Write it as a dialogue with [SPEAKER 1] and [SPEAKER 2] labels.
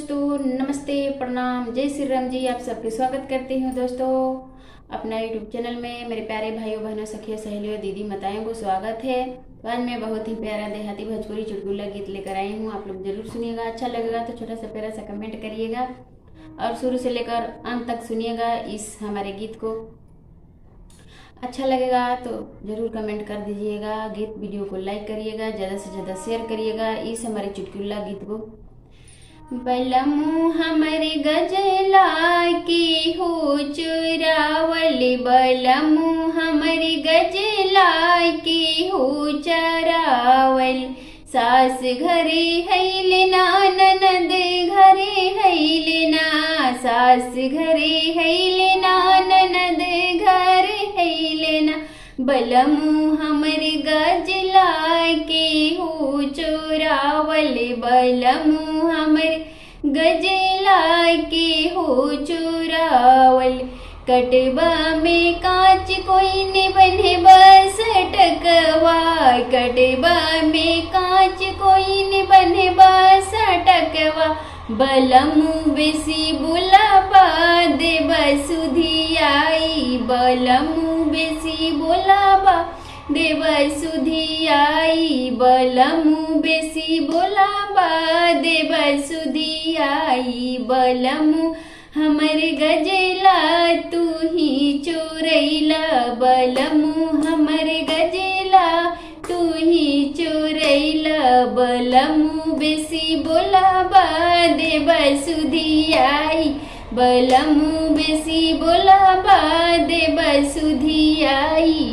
[SPEAKER 1] दोस्तों, नमस्ते, प्रणाम, जय श्री राम जी। आप सबके स्वागत करती हूँ दोस्तों अपना यूट्यूब चैनल में। मेरे प्यारे भाइयों बहनों सखियों सहेलियों दीदी माताओं को स्वागत है। तो आज मैं बहुत ही प्यारा देहाती भोजपुरी चुटकुला गीत लेकर आई हूँ। आप लोग जरूर सुनिएगा। अच्छा लगेगा तो छोटा सा प्यारा सा कमेंट करिएगा और शुरू से लेकर अंत तक सुनिएगा इस हमारे गीत को। अच्छा लगेगा तो ज़रूर कमेंट कर दीजिएगा। गीत वीडियो को लाइक करिएगा, ज़्यादा से ज़्यादा शेयर करिएगा इस हमारे चुटकुला गीत को। बलमु हमर गजला की हो चुरावल, बलमु हमर गजला की हो चरावल। सास घरे हैले ना, ननद घरे हैले ना, सास घरे हैले ना, ननद घरे हैले ना। बलमु हमर गजला के हो चोरावल, बलमु हमर गजला के हो चोरावल। कटवा में कांच कोई ने बन्हे बस टकवा, कटवा में कांच कोई ने बन्हे बस टकवा। बलमु बेसी बुलावा देव सुधियाई, बलमु बेसी बुलावा देव सुधियाई, बलमु बेसी बुलावा देव सुधियाई। बलमु हमर गजला तू ही चोरैला, बलमु हमर गजला तू ही चोरैला। बलमु बेसी बोलाबा देव सुधियाई, बलमु बेसी बोलाबा देव सुधियाई।